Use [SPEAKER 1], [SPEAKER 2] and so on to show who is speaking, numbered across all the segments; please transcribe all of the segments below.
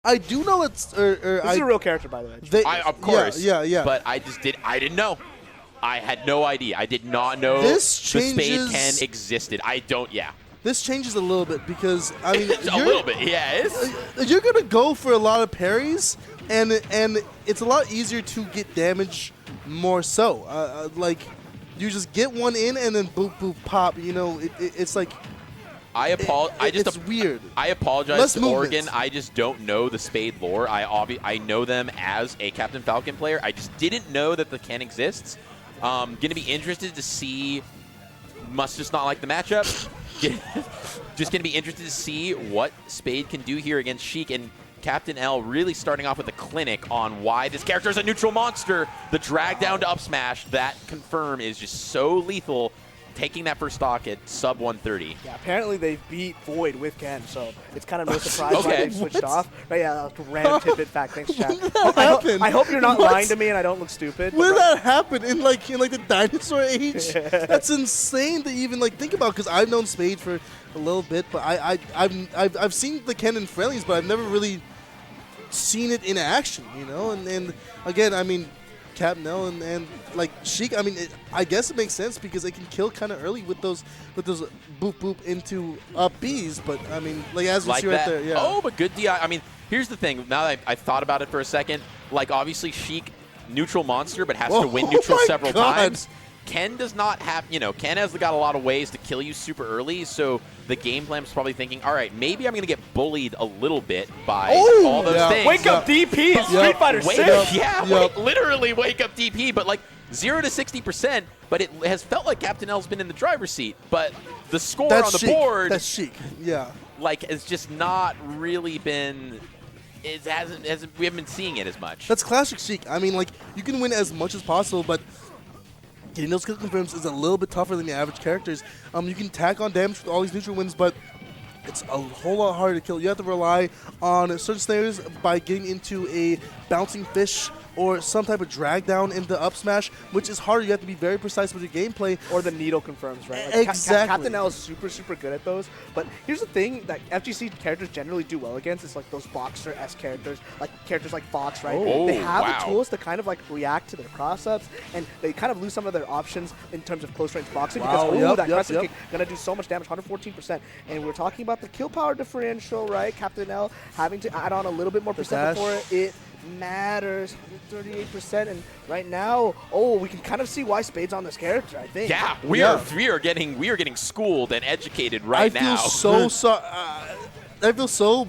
[SPEAKER 1] I do know it's.
[SPEAKER 2] This is a real character, by the way.
[SPEAKER 3] Of course.
[SPEAKER 1] Yeah.
[SPEAKER 3] But I didn't know. I had no idea. I did not know
[SPEAKER 1] This
[SPEAKER 3] the Spade
[SPEAKER 1] changes-
[SPEAKER 3] Ken existed.
[SPEAKER 1] This changes a little bit because, I mean.
[SPEAKER 3] A little bit, yeah.
[SPEAKER 1] You're going to go for a lot of parries, and it's a lot easier to get damage more so. Like, you just get one in and then boop, boop, pop. You know, it's like.
[SPEAKER 3] It's
[SPEAKER 1] weird.
[SPEAKER 3] I apologize
[SPEAKER 1] Less
[SPEAKER 3] to
[SPEAKER 1] movements.
[SPEAKER 3] Oregon. I just don't know the Spade lore. I know them as a Captain Falcon player. I just didn't know that the Ken exists. Going to be interested to see. Must just not like the matchup. Just going to be interested to see what Spade can do here against Sheik, and Captain L really starting off with a clinic on why this character is a neutral monster. The drag down to up smash, that confirm is just so lethal. Taking that first stock at sub 130.
[SPEAKER 2] Yeah, apparently they beat Void with Ken, so it's kind of no surprise why they switched off. But yeah, random tidbit fact. Thanks, chat. I hope you're not lying to me and I don't look stupid.
[SPEAKER 1] When did that happen in like the dinosaur age? That's insane to even like think about, because I've known Spade for a little bit, but I've seen the Ken in friendlies, but I've never really seen it in action, you know. And again, I mean, Captain L and like Sheik, I mean, I guess it makes sense because they can kill kind of early with those boop boop into up Bs. But I mean, like as we see right there, yeah.
[SPEAKER 3] Oh, but good DI. I mean, here's the thing. Now that I've thought about it for a second, like obviously Sheik, neutral monster, but has to win neutral several times. Ken does not have, Ken has got a lot of ways to kill you super early, so the game plan's probably thinking, all right, maybe I'm going to get bullied a little bit by all those things.
[SPEAKER 2] Wake up DP in Street Fighter 6.
[SPEAKER 3] Literally wake up DP, but like 0 to 60%, but it has felt like Captain L's been in the driver's seat, but the score on the board.
[SPEAKER 1] That's Sheik, yeah.
[SPEAKER 3] Like, it's just not really been. We haven't been seeing it as much.
[SPEAKER 1] That's classic Sheik. I mean, like, you can win as much as possible, but getting those kill confirms is a little bit tougher than the average characters. You can tack on damage with all these neutral wins, but it's a whole lot harder to kill. You have to rely on certain scenarios by getting into a bouncing fish or some type of drag down into up smash, which is harder. You have to be very precise with your gameplay.
[SPEAKER 2] Or the needle confirms, right? Like
[SPEAKER 1] Exactly.
[SPEAKER 2] Captain L is super good at those. But here's the thing that FGC characters generally do well against is like those Boxer-esque characters, like characters like Fox, right? They have the tools to kind of like react to their cross-ups, and they kind of lose some of their options in terms of close-range boxing because that crescent kick going to do so much damage, 114%. And we're talking about the kill power differential, right? Captain L having to add on a little bit more percent before it matters, 38%, and right now, we can kind of see why Spade's on this character, I think.
[SPEAKER 3] Yeah, we are getting schooled and educated right now.
[SPEAKER 1] I feel so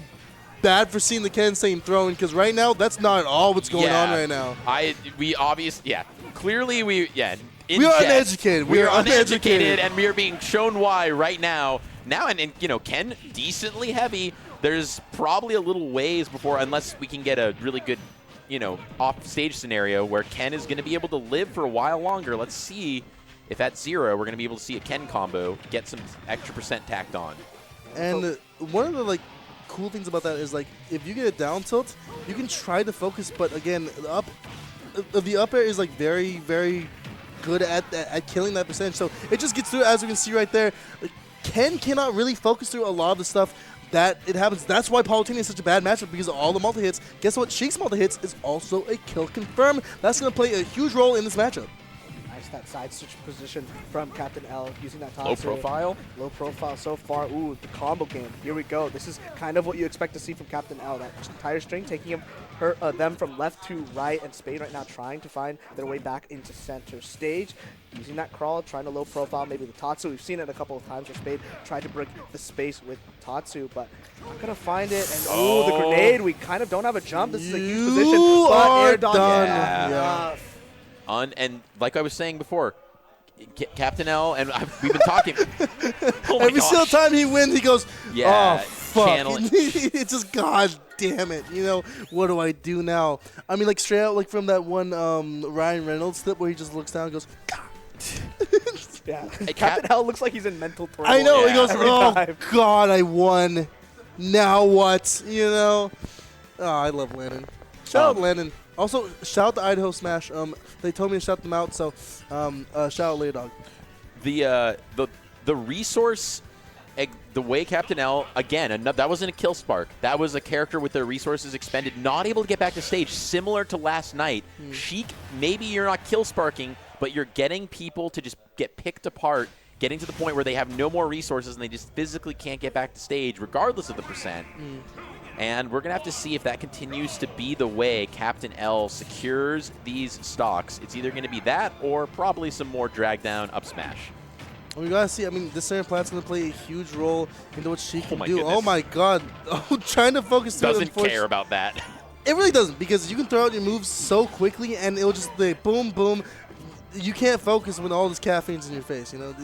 [SPEAKER 1] bad for seeing the Ken Sane throwing, because right now that's not at all what's going on right now.
[SPEAKER 3] Clearly we are
[SPEAKER 1] uneducated.
[SPEAKER 3] We are uneducated, and we are being shown why right now. And Ken decently heavy. There's probably a little ways before, unless we can get a really good, off-stage scenario where Ken is going to be able to live for a while longer. Let's see if at 0 we're going to be able to see a Ken combo, get some extra percent tacked on.
[SPEAKER 1] And one of the cool things about that is if you get a down tilt, you can try to focus, but again, the up air is very, very good at killing that percentage. So it just gets through, as we can see right there. Ken cannot really focus through a lot of the stuff that it happens. That's why Palutini is such a bad matchup, because of all the multi-hits. Guess what? Sheik's multi-hits is also a kill confirm. That's going to play a huge role in this matchup.
[SPEAKER 2] Nice, that side switch position from Captain L using that top
[SPEAKER 3] low profile.
[SPEAKER 2] Low profile so far. Ooh, the combo game. Here we go. This is kind of what you expect to see from Captain L. That entire string taking them from left to right, and Spade right now trying to find their way back into center stage. Using that crawl, trying to low profile maybe the Tatsu. We've seen it a couple of times where Spade tried to break the space with Tatsu, but not going to find it. And the grenade. We kind of don't have a jump. This is a huge position, but air dodge.
[SPEAKER 3] And like I was saying before, Captain L, and we've been talking.
[SPEAKER 1] Every single time he wins, he goes,
[SPEAKER 3] yeah,
[SPEAKER 1] oh, fuck. It's just, God damn it. What do I do now? I mean, straight out from that one Ryan Reynolds clip where he just looks down and goes, God.
[SPEAKER 2] Yeah. Captain L looks like he's in mental turmoil.
[SPEAKER 1] I know. He goes, oh, God, I won. Now what? Oh, I love Lennon. Shout out Lennon. Also, shout out to Idaho Smash. They told me to shout them out, so shout out Lay Dog.
[SPEAKER 3] The resource the way Captain L, again, that wasn't a kill spark. That was a character with their resources expended, not able to get back to stage, similar to last night. Sheik, maybe you're not kill sparking, but you're getting people to just get picked apart, getting to the point where they have no more resources and they just physically can't get back to stage, regardless of the percent. And we're going to have to see if that continues to be the way Captain L secures these stocks. It's either going to be that or probably some more drag down up smash.
[SPEAKER 1] We gotta see. I mean, this center plant's gonna play a huge role into what she can do.
[SPEAKER 3] Goodness.
[SPEAKER 1] Oh my God! Oh, trying to focus.
[SPEAKER 3] Doesn't care about that.
[SPEAKER 1] It really doesn't, because you can throw out your moves so quickly and it'll just be boom, boom. You can't focus when all this caffeine's in your face. You know,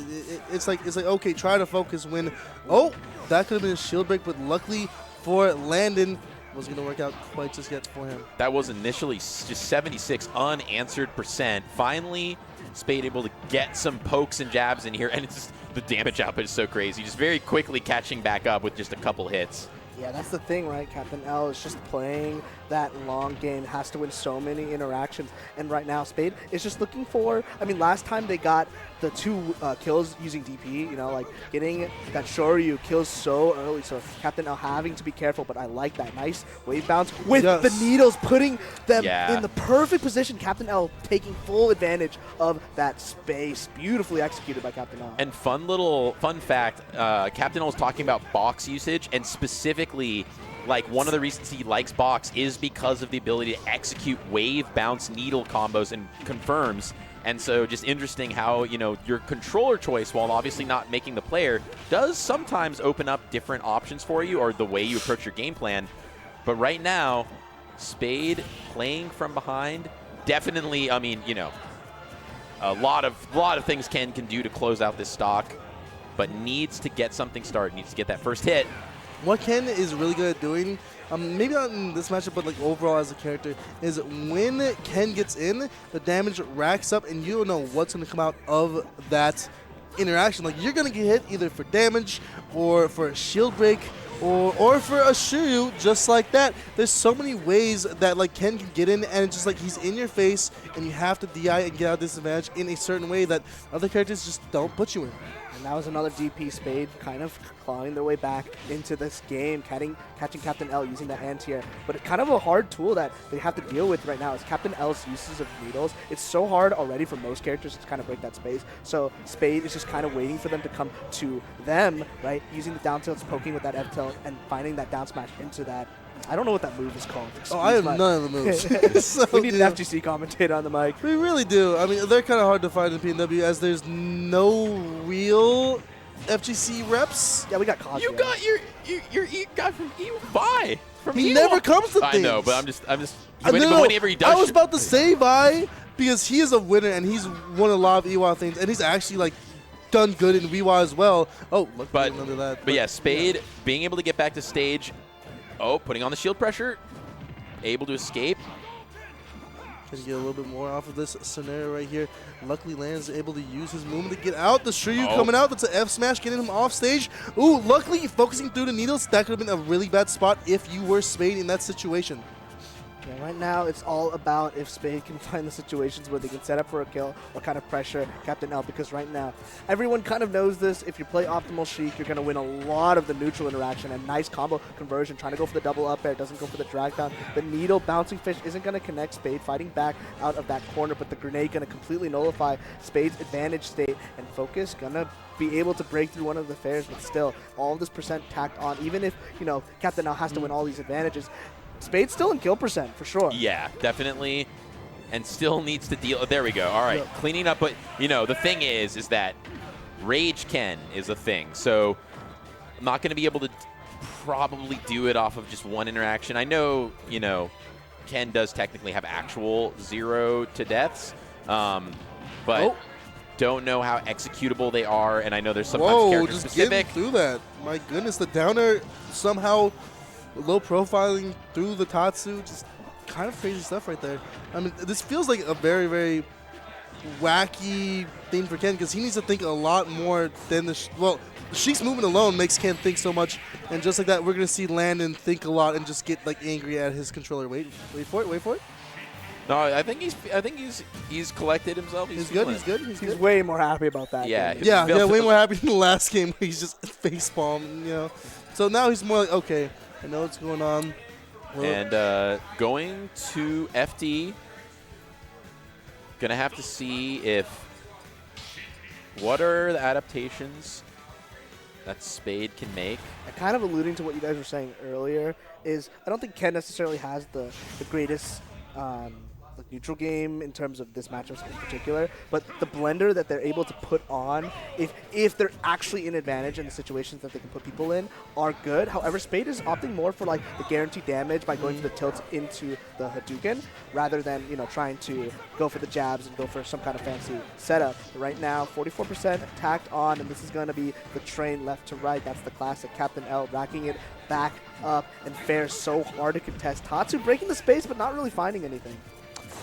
[SPEAKER 1] it's like okay, try to focus when. Oh, that could have been a shield break, but luckily for Landon, wasn't gonna work out quite just yet for him.
[SPEAKER 3] That was initially just 76 unanswered percent. Finally, Spade able to get some pokes and jabs in here, and it's just, the damage output is so crazy. Just very quickly catching back up with just a couple hits.
[SPEAKER 2] Yeah, that's the thing, right? Captain L is just playing that long game, has to win so many interactions. And right now, Spade is just looking for, I mean, last time they got the 2 kills using DP, you know, like getting that Shoryu kills so early. So Captain L having to be careful, but I like that nice wave bounce with the needles, putting them in the perfect position. Captain L taking full advantage of that space. Beautifully executed by Captain L.
[SPEAKER 3] And fun fact, Captain L was talking about box usage, and specifically, like, one of the reasons he likes box is because of the ability to execute wave, bounce, needle combos and confirms. And so just interesting how, you know, your controller choice, while obviously not making the player, does sometimes open up different options for you or the way you approach your game plan. But right now, Spade playing from behind, definitely, I mean, you know, a lot of things Ken can do to close out this stock, but needs to get something started, needs to get that first hit.
[SPEAKER 1] What Ken is really good at doing, maybe not in this matchup, but like overall as a character, is when Ken gets in, the damage racks up, and you don't know what's going to come out of that interaction. Like, you're going to get hit either for damage or for a shield break or for a Shiryu, just like that. There's so many ways that like Ken can get in, and it's just like he's in your face, and you have to DI and get out of disadvantage in a certain way that other characters just don't put you in.
[SPEAKER 2] And that was another DP. Spade kind of clawing their way back into this game, catching Captain L using that anti-air. But it's kind of a hard tool that they have to deal with right now is Captain L's uses of needles. It's so hard already for most characters to kind of break that space. So Spade is just kind of waiting for them to come to them, right? Using the down tilts, poking with that F tilt, and finding that down smash into that. I don't know what that move is called.
[SPEAKER 1] I have none of the moves.
[SPEAKER 2] So we need an FGC commentator on the mic.
[SPEAKER 1] We really do. I mean, they're kind of hard to find in PNW as there's no real FGC reps.
[SPEAKER 2] Yeah, we got Cascadia.
[SPEAKER 3] You got your guy from EY.
[SPEAKER 1] He never comes to things.
[SPEAKER 3] I know, but I'm just whenever he does.
[SPEAKER 1] I was about to say Vi because he is a winner and he's won a lot of EY things, and he's actually like done good in WY as well. Oh, look,
[SPEAKER 3] but
[SPEAKER 1] under that.
[SPEAKER 3] But yeah, Spade being able to get back to stage. Oh, putting on the shield pressure. Able to escape.
[SPEAKER 1] Can get a little bit more off of this scenario right here. Luckily, Landon's able to use his movement to get out. The Shiryu coming out. That's an F smash, getting him off stage. Ooh, luckily, focusing through the needles. That could have been a really bad spot if you were Spade in that situation.
[SPEAKER 2] Yeah, right now, it's all about if Spade can find the situations where they can set up for a kill or kind of pressure Captain L, because right now, everyone kind of knows this. If you play optimal Sheik, you're going to win a lot of the neutral interaction and nice combo conversion. Trying to go for the double up air, doesn't go for the drag down. The needle bouncing fish isn't going to connect Spade, fighting back out of that corner, but the grenade going to completely nullify Spade's advantage state, and Focus going to be able to break through one of the fairs, but still, all of this percent tacked on. Even if, you know, Captain L has to win all these advantages, Spade's still in kill percent, for sure.
[SPEAKER 3] Yeah, definitely. And still needs to deal. There we go. All right, cleaning up. But, you know, the thing is that Rage Ken is a thing. So I'm not going to be able to probably do it off of just one interaction. I know, you know, Ken does technically have actual 0 to deaths. But don't know how executable they are. And I know there's sometimes character
[SPEAKER 1] just
[SPEAKER 3] specific.
[SPEAKER 1] Getting through that. My goodness, the downer somehow low profiling through the Tatsu, just kind of crazy stuff right there. I mean, this feels like a very, very wacky thing for Ken, because he needs to think a lot more than the Sheik's movement alone makes Ken think so much, and just like that, we're gonna see Landon think a lot and just get like angry at his controller. Wait for it.
[SPEAKER 3] No, I think he's collected himself.
[SPEAKER 1] He's good.
[SPEAKER 2] He's way more happy about that.
[SPEAKER 3] Yeah.
[SPEAKER 1] Yeah, way more happy than the last game where he's just facepalm, you know. So now he's more like, okay, I know what's going on. Well,
[SPEAKER 3] And going to FD, gonna have to see if what are the adaptations that Spade can make.
[SPEAKER 2] Kind of alluding to what you guys were saying earlier is I don't think Ken necessarily has the greatest like neutral game in terms of this matchup in particular, but the blender that they're able to put on, if they're actually in advantage in the situations that they can put people in, are good. However, Spade is opting more for like the guaranteed damage by going to the tilt into the Hadouken rather than trying to go for the jabs and go for some kind of fancy setup. But right now, 44% tacked on, and this is going to be the train left to right. That's the classic Captain L racking it back up and fares so hard to contest. Tatsu breaking the space but not really finding anything.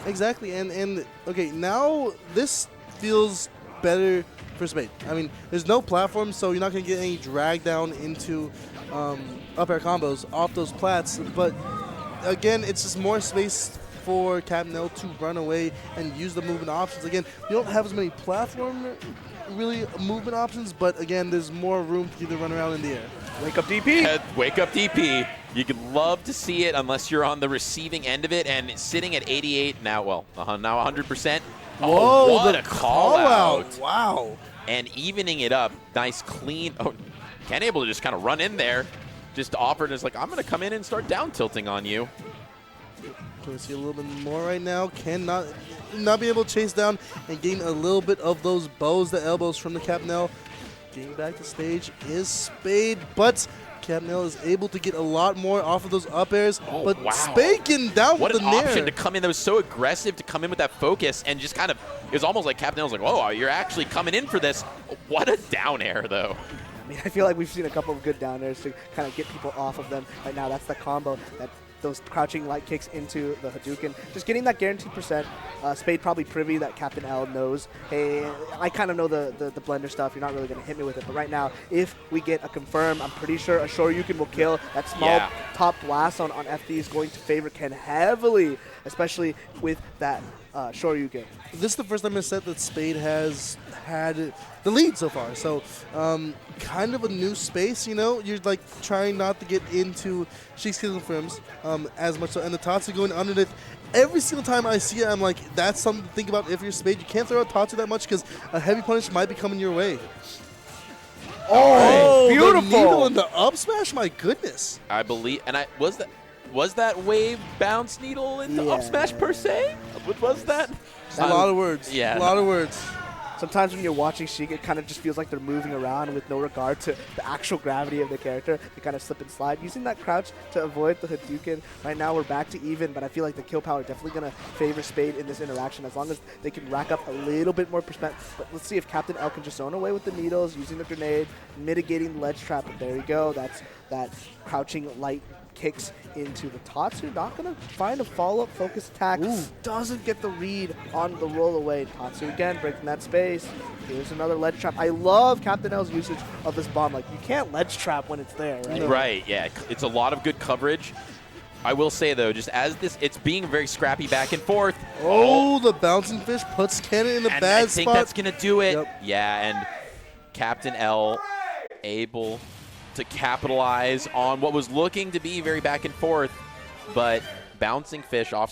[SPEAKER 1] Exactly, and okay, now this feels better for Spade. I mean, there's no platform, so you're not going to get any drag down into up air combos off those plats, but again, it's just more space for Captain L to run away and use the movement options. Again, you don't have as many platform really movement options, but again, there's more room for you to run around in the air.
[SPEAKER 2] Wake up DP!
[SPEAKER 3] Wake up DP. You could love to see it unless you're on the receiving end of it, and it's sitting at 88 now. Well, now 100%.
[SPEAKER 1] Whoa,
[SPEAKER 3] what a call out!
[SPEAKER 1] Wow.
[SPEAKER 3] And evening it up, nice clean. Oh, Ken able to just kind of run in there, just offered as like, I'm going to come in and start down tilting on you.
[SPEAKER 1] Can we see a little bit more right now? Can not be able to chase down and gain a little bit of those bows, the elbows from the Captain L. Getting back to stage is Spade, but Captain L is able to get a lot more off of those up airs.
[SPEAKER 3] Oh,
[SPEAKER 1] but
[SPEAKER 3] wow.
[SPEAKER 1] Spade getting down
[SPEAKER 3] what
[SPEAKER 1] with the
[SPEAKER 3] an
[SPEAKER 1] nair.
[SPEAKER 3] option to come in that was so aggressive, to come in with that focus and just kind of, it was almost like Captain L was like, whoa, you're actually coming in for this. What a down air, though.
[SPEAKER 2] I mean, I feel like we've seen a couple of good down airs to kind of get people off of them. Right now, that's the combo, that those crouching light kicks into the Hadouken. Just getting that guaranteed percent. Spade probably privy that Captain L knows, hey, I kind of know the blender stuff. You're not really going to hit me with it. But right now, if we get a confirm, I'm pretty sure a Shoryuken will kill. That small top blast on FD is going to favor Ken heavily, especially with that Shoryuken.
[SPEAKER 1] This is the first time in a set that Spade has had the lead so far. So kind of a new space, You're like trying not to get into Sheik's Killing Films as much. So, and the Tatsu going underneath. Every single time I see it, I'm like, that's something to think about if you're Spade. You can't throw out Tatsu that much because a heavy punish might be coming your way. Oh, beautiful! The needle and the up smash, my goodness.
[SPEAKER 3] I believe, and was that wave bounce needle into up smash per se? What was that?
[SPEAKER 1] A lot of words.
[SPEAKER 3] Yeah.
[SPEAKER 1] A lot of words.
[SPEAKER 2] Sometimes when you're watching Sheik, it kind of just feels like they're moving around with no regard to the actual gravity of the character. They kind of slip and slide. Using that crouch to avoid the Hadouken. Right now we're back to even, but I feel like the kill power definitely going to favor Spade in this interaction as long as they can rack up a little bit more perspective. But let's see if Captain L can just zone away with the needles, using the grenade, mitigating the ledge trap. And there you go. That's that crouching light kicks into the Tatsu. Not going to find a follow-up focus attack. Ooh. Doesn't get the read on the roll away. Tatsu again breaking that space. Here's another ledge trap. I love Captain L's usage of this bomb. Like, you can't ledge trap when it's there, right?
[SPEAKER 3] Right, yeah. It's a lot of good coverage. I will say, though, just as this, it's being very scrappy back and forth.
[SPEAKER 1] Oh, the bouncing fish puts Kennen in the bad spot.
[SPEAKER 3] I think that's going to do it.
[SPEAKER 1] Yep.
[SPEAKER 3] Yeah, and Captain L able to capitalize on what was looking to be very back and forth, but bouncing fish off